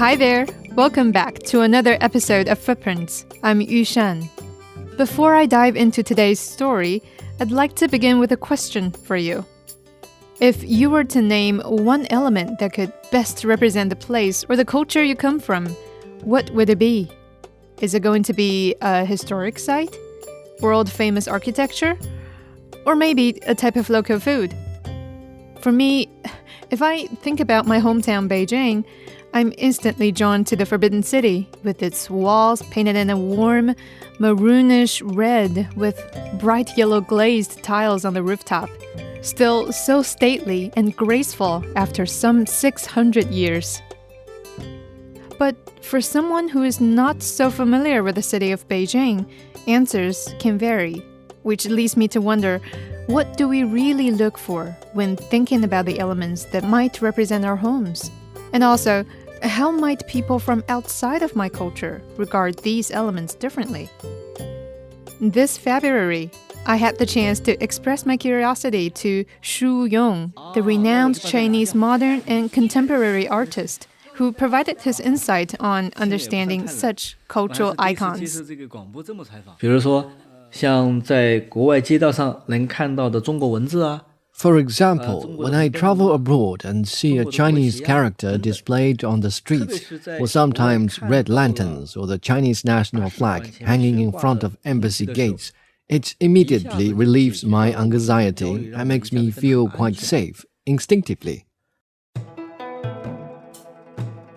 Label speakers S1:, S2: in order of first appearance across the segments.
S1: Hi there! Welcome back to another episode of Footprints. I'm Yushan. Before I dive into today's story, I'd like to begin with a question for you. If you were to name one element that could best represent the place or the culture you come from, what would it be? Is it going to be a historic site? World-famous architecture? Or maybe a type of local food? For me, if I think about my hometown Beijing, I'm instantly drawn to the Forbidden City, with its walls painted in a warm, maroonish red with bright yellow glazed tiles on the rooftop. Still so stately and graceful after some 600 years. But for someone who is not so familiar with the city of Beijing, answers can vary, which leads me to wonder, what do we really look for when thinking about the elements that might represent our homes? And also, how might people from outside of my culture regard these elements differently? This February, I had the chance to express my curiosity to Shu Yong, the renowned Chinese modern and contemporary artist, who provided his insight on understanding such cultural icons.
S2: 比如说，像在国外街道上能看到的中国文字啊。
S3: For example, when I travel abroad and see a Chinese character displayed on the streets, or sometimes red lanterns or the Chinese national flag hanging in front of embassy gates, it immediately relieves my anxiety and makes me feel quite safe, instinctively.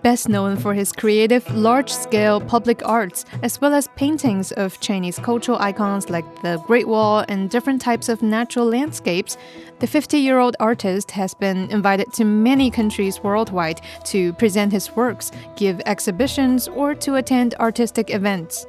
S1: Best known for his creative, large-scale public arts, as well as paintings of Chinese cultural icons like the Great Wall and different types of natural landscapes, the 50-year-old artist has been invited to many countries worldwide to present his works, give exhibitions, or to attend artistic events.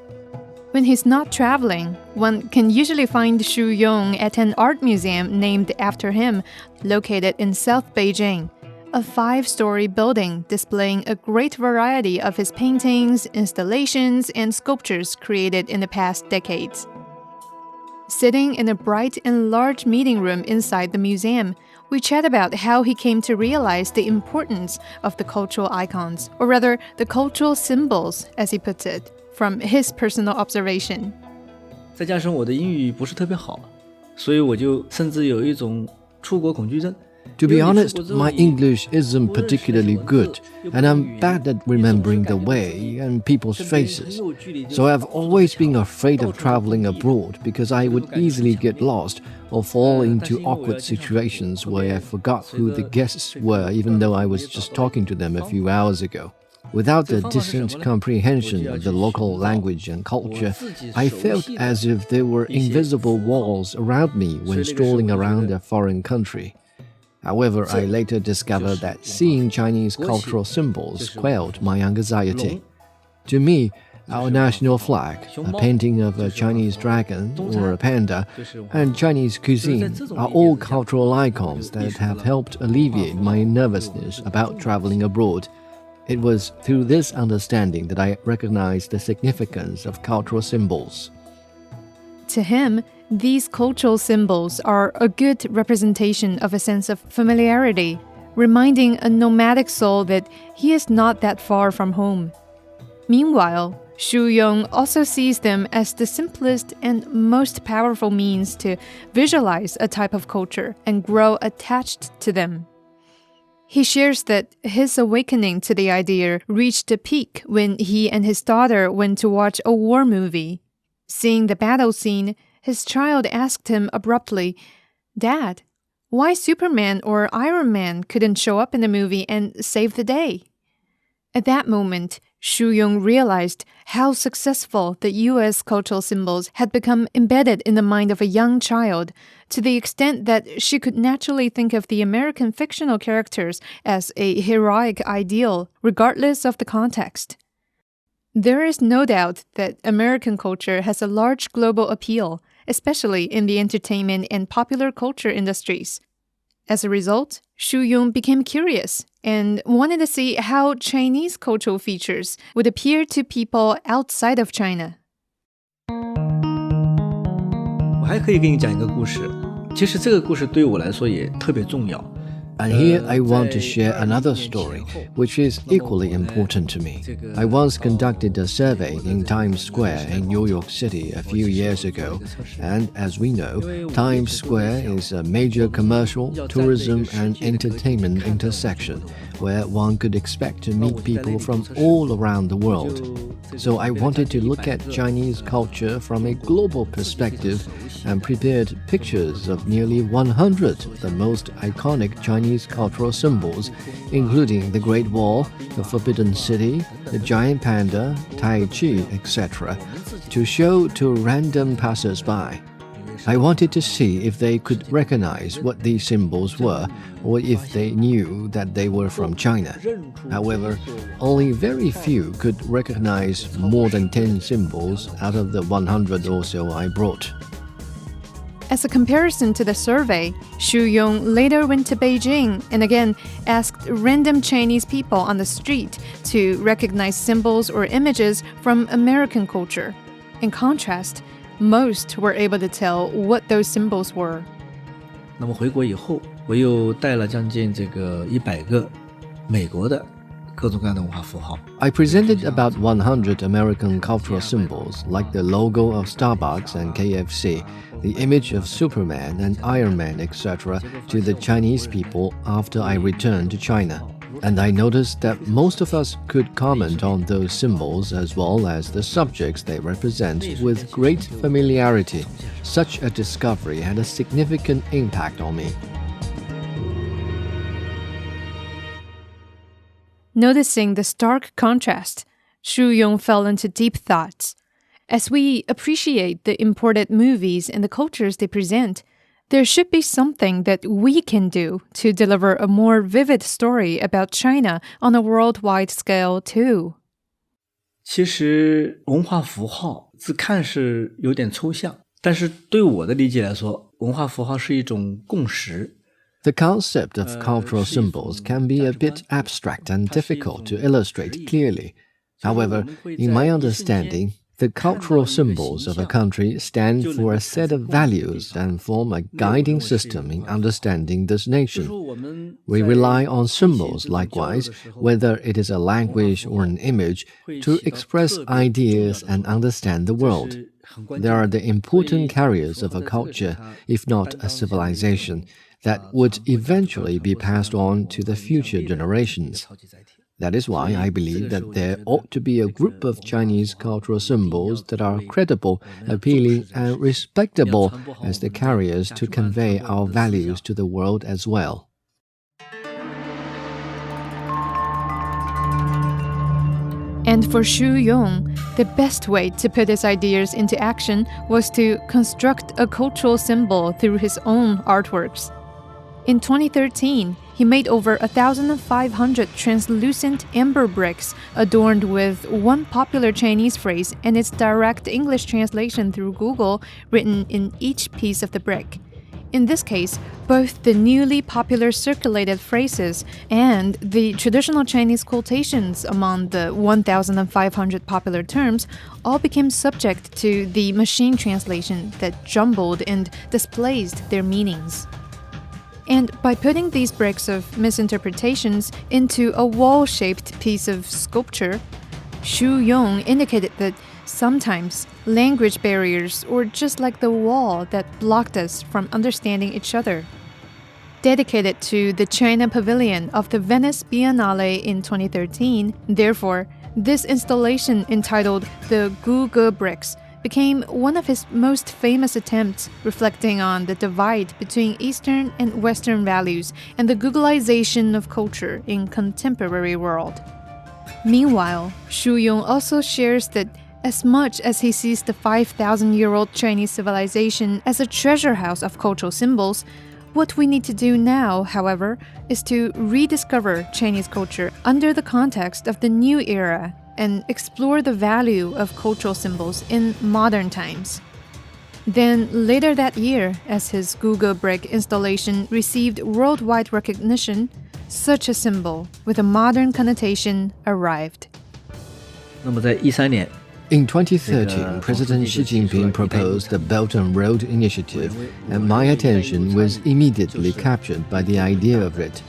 S1: When he's not traveling, one can usually find Shu Yong at an art museum named after him, located in South Beijing. A 5-story building displaying a great variety of his paintings, installations, and sculptures created in the past decades. Sitting in a bright and large meeting room inside the museum, we chat about how he came to realize the importance of the cultural icons, or rather, the cultural symbols, as he puts it, from his personal observation.
S2: 再加上我的英语不是特别好，所以我就甚至有一种出国恐惧症。
S3: To be honest, my English isn't particularly good, and I'm bad at remembering the way and people's faces. So I've always been afraid of traveling abroad because I would easily get lost or fall into awkward situations where I forgot who the guests were even though I was just talking to them a few hours ago. Without the decent comprehension of the local language and culture, I felt as if there were invisible walls around me when strolling around a foreign country. However, I later discovered that seeing Chinese cultural symbols quelled my anxiety. To me, our national flag, a painting of a Chinese dragon or a panda, and Chinese cuisine are all cultural icons that have helped alleviate my nervousness about traveling abroad. It was through this understanding that I recognized the significance of cultural symbols.
S1: To him, these cultural symbols are a good representation of a sense of familiarity, reminding a nomadic soul that he is not that far from home. Meanwhile, Shu Yong also sees them as the simplest and most powerful means to visualize a type of culture and grow attached to them. He shares that his awakening to the idea reached a peak when he and his daughter went to watch a war movie. Seeing the battle scene, his child asked him abruptly, "Dad, why Superman or Iron Man couldn't show up in the movie and save the day?" At that moment, Shu Yong realized how successful the U.S. cultural symbols had become embedded in the mind of a young child, to the extent that she could naturally think of the American fictional characters as a heroic ideal, regardless of the context. There is no doubt that American culture has a large global appeal, especially in the entertainment and popular culture industries. As a result, Shu Yong became curious and wanted to see how Chinese cultural features would appear to people outside of China.
S2: 我还可以给你讲一个故事，其实这个故事对我来说也特别重要。
S3: And here I want to share another story, which is equally important to me. I once conducted a survey in Times Square in New York City a few years ago, and as we know, Times Square is a major commercial, tourism, and entertainment intersection where one could expect to meet people from all around the world. So I wanted to look at Chinese culture from a global perspective and prepared pictures of nearly 100 the most iconic Chinese cultural symbols, including the Great Wall, the Forbidden City, the giant panda, Tai Chi, etc., to show to random passers-by. I wanted to see if they could recognize what these symbols were or if they knew that they were from China. However, only very few could recognize more than 10 symbols out of the 100 or so I brought.
S1: As a comparison to the survey, Shu Yong later went to Beijing and again asked random Chinese people on the street to recognize symbols or images from American culture. In contrast, most were able to tell what those symbols were.
S2: 那么回国以后，我又带了将近100个美国的各种各样的文化符号。
S3: I presented about 100 American cultural symbols like the logo of Starbucks and KFC, the image of Superman and Iron Man, etc., to the Chinese people after I returned to China. And I noticed that most of us could comment on those symbols as well as the subjects they represent with great familiarity. Such a discovery had a significant impact on me.
S1: Noticing the stark contrast, Shu Yong fell into deep thoughts. As we appreciate the imported movies and the cultures they present, there should be something that we can do to deliver a more vivid story about China on a worldwide scale too.
S2: 其实文化符号字看是有点抽象，但是对我的理解来说，文化符号是一种共识。
S3: The concept of cultural symbols can be a bit abstract and difficult to illustrate clearly. However, in my understanding, the cultural symbols of a country stand for a set of values and form a guiding system in understanding this nation. We rely on symbols, likewise, whether it is a language or an image, to express ideas and understand the world. They are the important carriers of a culture, if not a civilization, that would eventually be passed on to the future generations. That is why I believe that there ought to be a group of Chinese cultural symbols that are credible, appealing, and respectable as the carriers to convey our values to the world as well.
S1: And for Shu Yong, the best way to put his ideas into action was to construct a cultural symbol through his own artworks. In 2013, he made over 1,500 translucent amber bricks adorned with one popular Chinese phrase and its direct English translation through Google written in each piece of the brick. In this case, both the newly popular circulated phrases and the traditional Chinese quotations among the 1,500 popular terms all became subject to the machine translation that jumbled and displaced their meanings. And by putting these bricks of misinterpretations into a wall-shaped piece of sculpture, Shu Yong indicated that sometimes language barriers or just like the wall that blocked us from understanding each other. Dedicated to the China Pavilion of the Venice Biennale in 2013, therefore, this installation entitled The Gu Bricks became one of his most famous attempts, reflecting on the divide between Eastern and Western values and the Googleization of culture in contemporary world. Meanwhile, Shu Yong also shares that as much as he sees the 5,000-year-old Chinese civilization as a treasure house of cultural symbols, what we need to do now, however, is to rediscover Chinese culture under the context of the new era and explore the value of cultural symbols in modern times. Then, later that year, as his Google brick installation received worldwide recognition, such a symbol with a modern connotation arrived.
S2: 那么在13年，
S3: In 2013, President Xi Jinping proposed the Belt and Road Initiative, and my attention was immediately captured by the idea of it.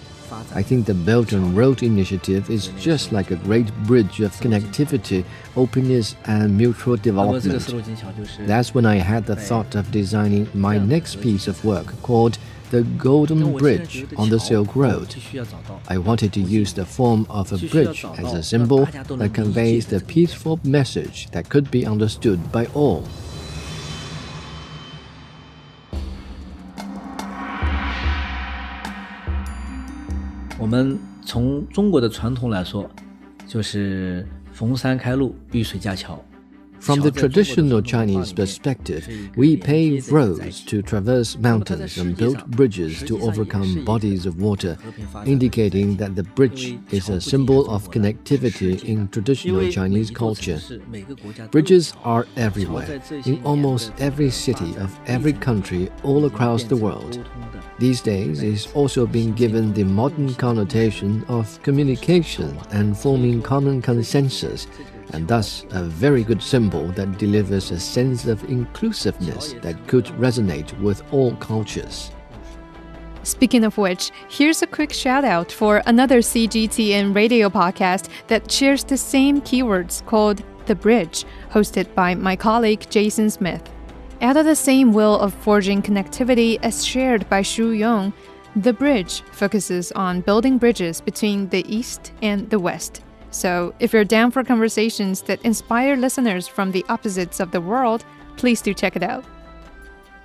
S3: I think the Belt and Road Initiative is just like a great bridge of connectivity, openness, and mutual development. That's when I had the thought of designing my next piece of work called the Golden Bridge on the Silk Road. I wanted to use the form of a bridge as a symbol that conveys the peaceful message that could be understood by all.
S2: 我们从中国的传统来说，就是逢山开路，遇水架桥。
S3: From the traditional Chinese perspective, we pave roads to traverse mountains and build bridges to overcome bodies of water, indicating that the bridge is a symbol of connectivity in traditional Chinese culture. Bridges are everywhere, in almost every city of every country all across the world. These days, it's also been given the modern connotation of communication and forming common consensus, and thus a very good symbol that delivers a sense of inclusiveness that could resonate with all cultures.
S1: Speaking of which, here's a quick shout out for another CGTN radio podcast that shares the same keywords called The Bridge, hosted by my colleague Jason Smith. Out of the same will of forging connectivity as shared by Shu Yong, The Bridge focuses on building bridges between the East and the West. So, if you're down for conversations that inspire listeners from the opposites of the world, please do check it out.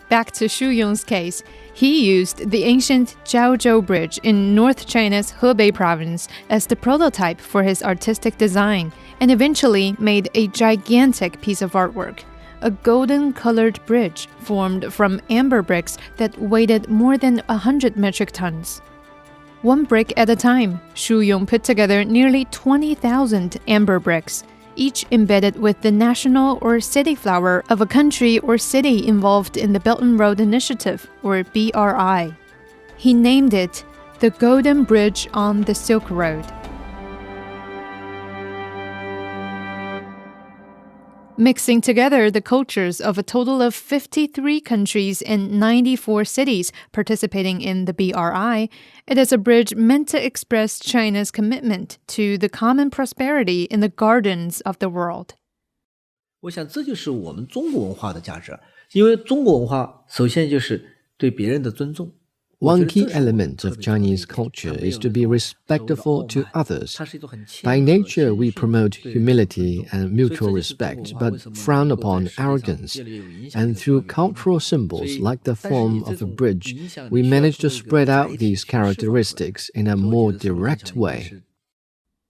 S1: Back to Shu Yong's case, he used the ancient Jiaozhou Bridge in North China's Hebei province as the prototype for his artistic design, and eventually made a gigantic piece of artwork, a golden-colored bridge formed from amber bricks that weighed more than 100 metric tons. One brick at a time, Shu Yong put together nearly 20,000 amber bricks, each embedded with the national or city flower of a country or city involved in the Belt and Road Initiative, or BRI. He named it the Golden Bridge on the Silk Road. Mixing together the cultures of a total of 53 countries and 94 cities participating in the BRI, it is a bridge meant to express China's commitment to the common prosperity in the gardens of the world.
S2: 我想这就是我们中国文化的价值，因为中国文化首先就是对别人的尊重。
S3: One key element of Chinese culture is to be respectful to others. By nature, we promote humility and mutual respect, but frown upon arrogance. And through cultural symbols like the form of a bridge, we manage to spread out these characteristics in a more direct way.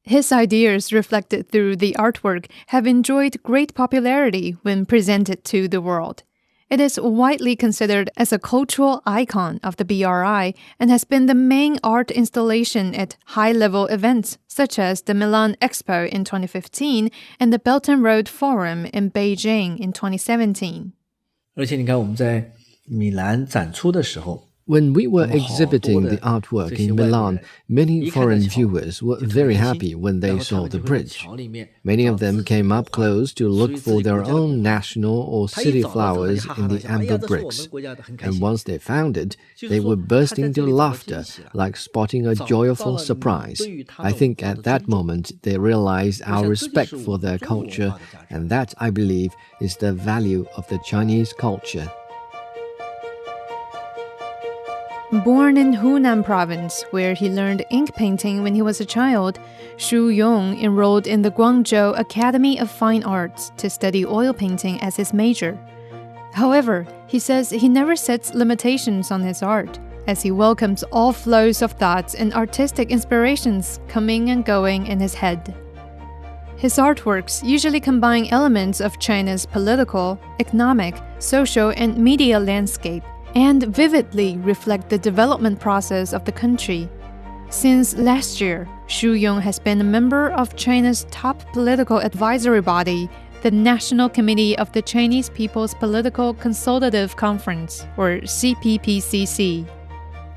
S1: His ideas reflected through the artwork have enjoyed great popularity when presented to the world. It is widely considered as a cultural icon of the BRI and has been the main art installation at high-level events such as the Milan Expo in 2015 and the Belt and Road Forum in Beijing in 2017.
S2: 而且你看我们在米兰展出的时候，
S3: When we were exhibiting the artwork in Milan, many foreign viewers were very happy when they saw the bridge. Many of them came up close to look for their own national or city flowers in the amber bricks. And once they found it, they were bursting into laughter, like spotting a joyful surprise. I think at that moment they realized our respect for their culture, and that, I believe, is the value of the Chinese culture.
S1: Born in Hunan province, where he learned ink painting when he was a child, Shu Yong enrolled in the Guangzhou Academy of Fine Arts to study oil painting as his major. However, he says he never sets limitations on his art, as he welcomes all flows of thoughts and artistic inspirations coming and going in his head. His artworks usually combine elements of China's political, economic, social, and media landscape, and vividly reflect the development process of the country. Since last year, Shu Yong has been a member of China's top political advisory body, the National Committee of the Chinese People's Political Consultative Conference, or CPPCC.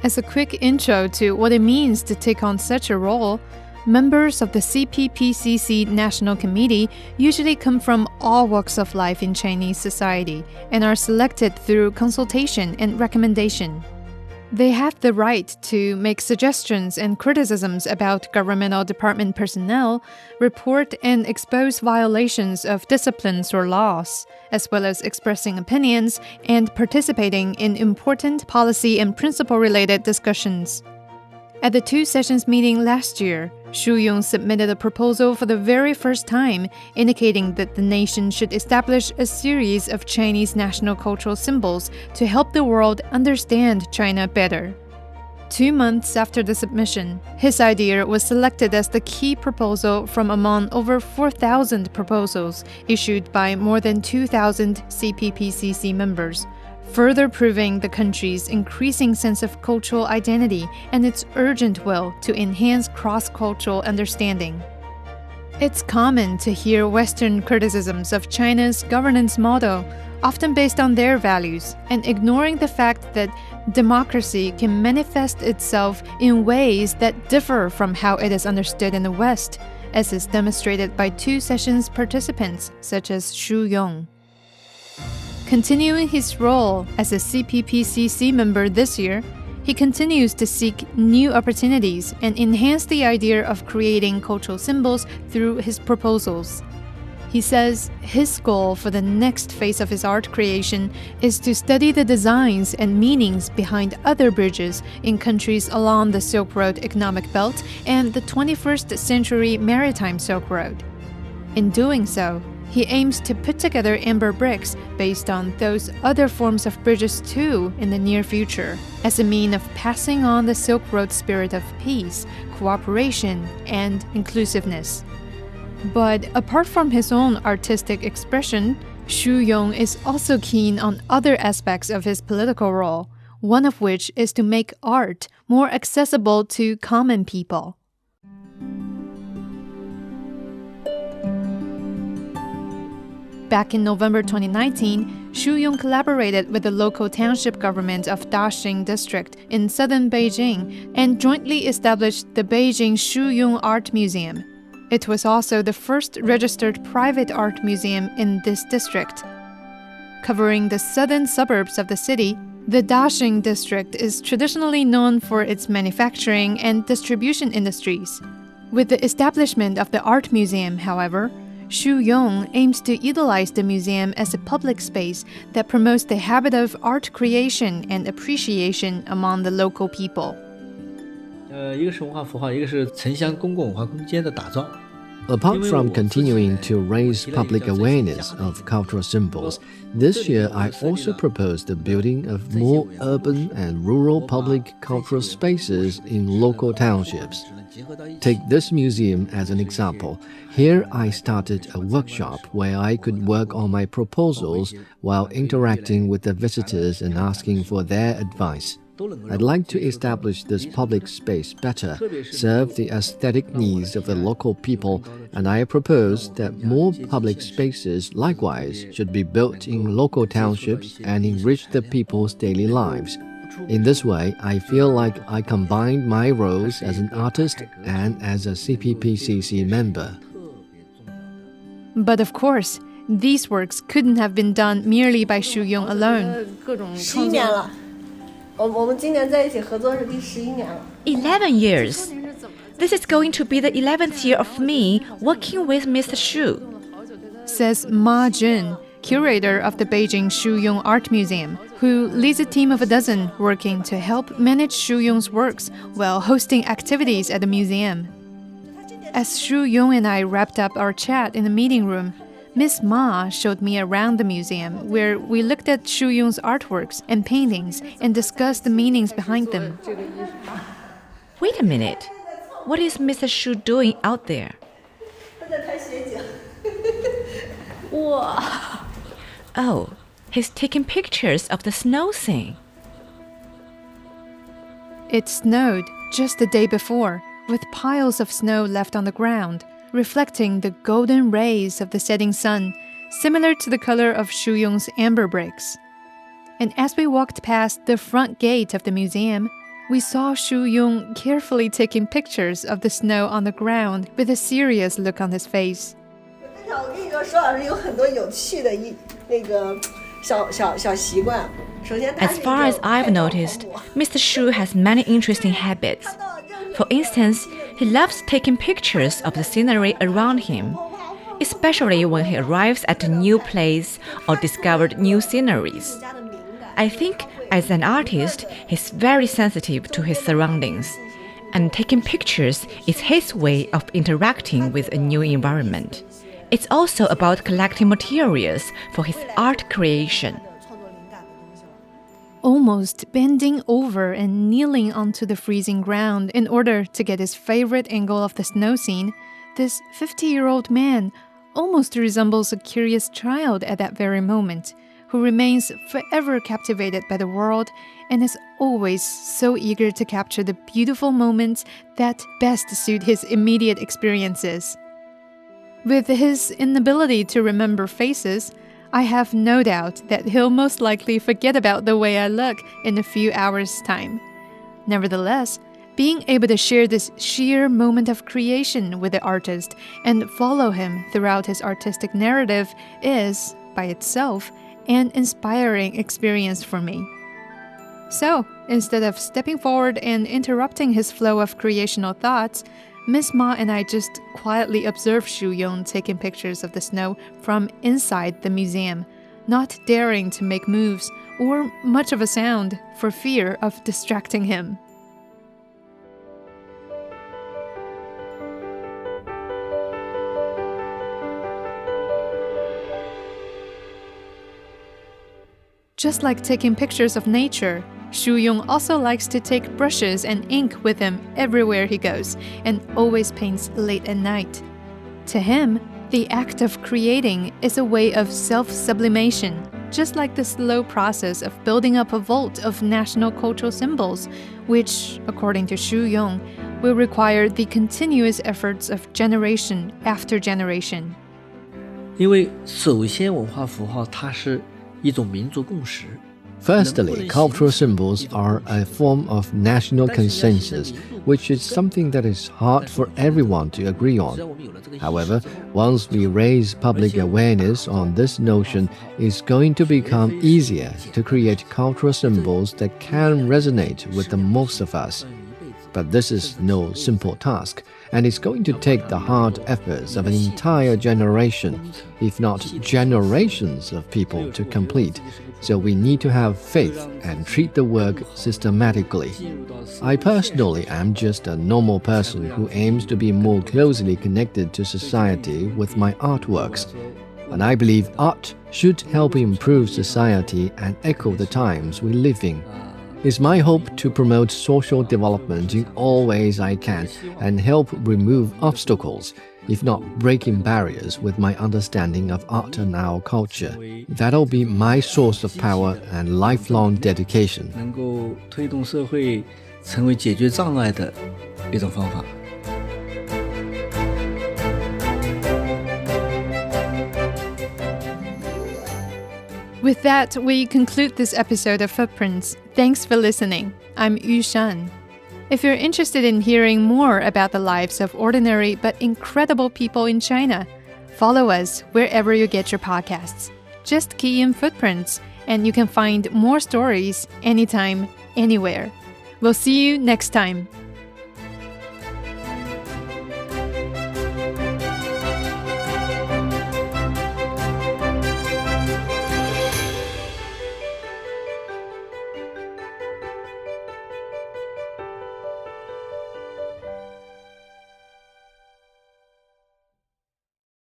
S1: As a quick intro to what it means to take on such a role, Members of the CPPCC National Committee usually come from all walks of life in Chinese society and are selected through consultation and recommendation. They have the right to make suggestions and criticisms about governmental department personnel, report and expose violations of disciplines or laws, as well as expressing opinions and participating in important policy and principle-related discussions. At the two sessions meeting last year, Shu Yong submitted a proposal for the very first time, indicating that the nation should establish a series of Chinese national cultural symbols to help the world understand China better. 2 months after the submission, his idea was selected as the key proposal from among over 4,000 proposals issued by more than 2,000 CPPCC members, further proving the country's increasing sense of cultural identity and its urgent will to enhance cross-cultural understanding. It's common to hear Western criticisms of China's governance model, often based on their values, and ignoring the fact that democracy can manifest itself in ways that differ from how it is understood in the West, as is demonstrated by two sessions participants such as Shu Yong. Continuing his role as a CPPCC member this year, he continues to seek new opportunities and enhance the idea of creating cultural symbols through his proposals. He says his goal for the next phase of his art creation is to study the designs and meanings behind other bridges in countries along the Silk Road economic belt and the 21st century maritime Silk Road. In doing so, he aims to put together amber bricks based on those other forms of bridges too in the near future, as a mean of passing on the Silk Road spirit of peace, cooperation, and inclusiveness. But apart from his own artistic expression, Shu Yong is also keen on other aspects of his political role, one of which is to make art more accessible to common people. Back in November 2019, Shu Yong collaborated with the local township government of Daxing District in southern Beijing and jointly established the Beijing Shu Yong Art Museum. It was also the first registered private art museum in this district. Covering the southern suburbs of the city, the Daxing District is traditionally known for its manufacturing and distribution industries. With the establishment of the art museum, however, Shu Yong aims to utilize the museum as a public space that promotes the habit of art creation and appreciation among the local people.
S2: 一个是文化符号，一个是城乡公共文化空间的打造。
S3: Apart from continuing to raise public awareness of cultural symbols, this year I also proposed the building of more urban and rural public cultural spaces in local townships. Take this museum as an example. Here I started a workshop where I could work on my proposals while interacting with the visitors and asking for their advice. I'd like to establish this public space better, serve the aesthetic needs of the local people, and I propose that more public spaces likewise should be built in local townships and enrich the people's daily lives. In this way, I feel like I combined my roles as an artist and as a CPPCC member.
S1: But of course, these works couldn't have been done merely by Shu Yong alone.
S4: 11年了，我们今年在一起合作是第11年了。
S5: 11 years. This is going to be the 11th year of me working with Mr. Shu.
S1: Says Ma Jun, curator of the Beijing Shu Yong Art Museum, who leads a team of a dozen working to help manage Shu Yong's works while hosting activities at the museum. As Shu Yong and I wrapped up our chat in the meeting room, Miss Ma showed me around the museum, where we looked at Shu Yong's artworks and paintings and discussed the meanings behind them.
S5: Wait a minute. What is Mr. Shu doing out there?
S4: 他在拍雪景。哇！
S5: Oh, he's taking pictures of the snow scene.
S1: It snowed just the day before, with piles of snow left on the ground, reflecting the golden rays of the setting sun, similar to the color of Shu Yong's amber bricks. And as we walked past the front gate of the museum, We saw Shu Yong carefully taking pictures of the snow on the ground with a serious look on his face.
S4: 我跟你说，舒老师有很多有趣的小习惯。首先，
S5: As far as I've noticed, Mr. Shu has many interesting habits. For instance, he loves taking pictures of the scenery around him, especially when he arrives at a new place or discovered new sceneries. I think as an artist, he's very sensitive to his surroundings, and taking pictures is his way of interacting with a new environment. It's also about collecting materials for his art creation.
S1: Almost bending over and kneeling onto the freezing ground in order to get his favorite angle of the snow scene, this 50-year-old man almost resembles a curious child at that very moment, who remains forever captivated by the world and is always so eager to capture the beautiful moments that best suit his immediate experiences. With his inability to remember faces, I have no doubt that he'll most likely forget about the way I look in a few hours' time. Nevertheless, being able to share this sheer moment of creation with the artist and follow him throughout his artistic narrative is, by itself, an inspiring experience for me. So, instead of stepping forward and interrupting his flow of creational thoughts, Miss Ma and I just quietly observed Shu Yong taking pictures of the snow from inside the museum, not daring to make moves or much of a sound for fear of distracting him. Just like taking pictures of nature, Shu Yong also likes to take brushes and ink with him everywhere he goes and always paints late at night. To him, the act of creating is a way of self-sublimation, just like the slow process of building up a vault of national cultural symbols, which, according to Shu Yong, will require the continuous efforts of generation after generation.
S2: 因为首先文化符号它是一种民族共识。
S3: Firstly, cultural symbols are a form of national consensus, which is something that is hard for everyone to agree on. However, once we raise public awareness on this notion, it's going to become easier to create cultural symbols that can resonate with the most of us. But this is no simple task, and it's going to take the hard efforts of an entire generation, if not generations of people to complete. So we need to have faith and treat the work systematically. I personally am just a normal person who aims to be more closely connected to society with my artworks. And I believe art should help improve society and echo the times we live in. It's my hope to promote social development in all ways I can and help remove obstacles, if not breaking barriers, with my understanding of art and our culture. That'll be my source of power and lifelong dedication.
S2: 能够推动社会成为解决障碍的一种方法。
S1: With that, we conclude this episode of Footprints. Thanks for listening. I'm Yu Shan. If you're interested in hearing more about the lives of ordinary but incredible people in China, follow us wherever you get your podcasts. Just key in Footprints, and you can find more stories anytime, anywhere. We'll see you next time.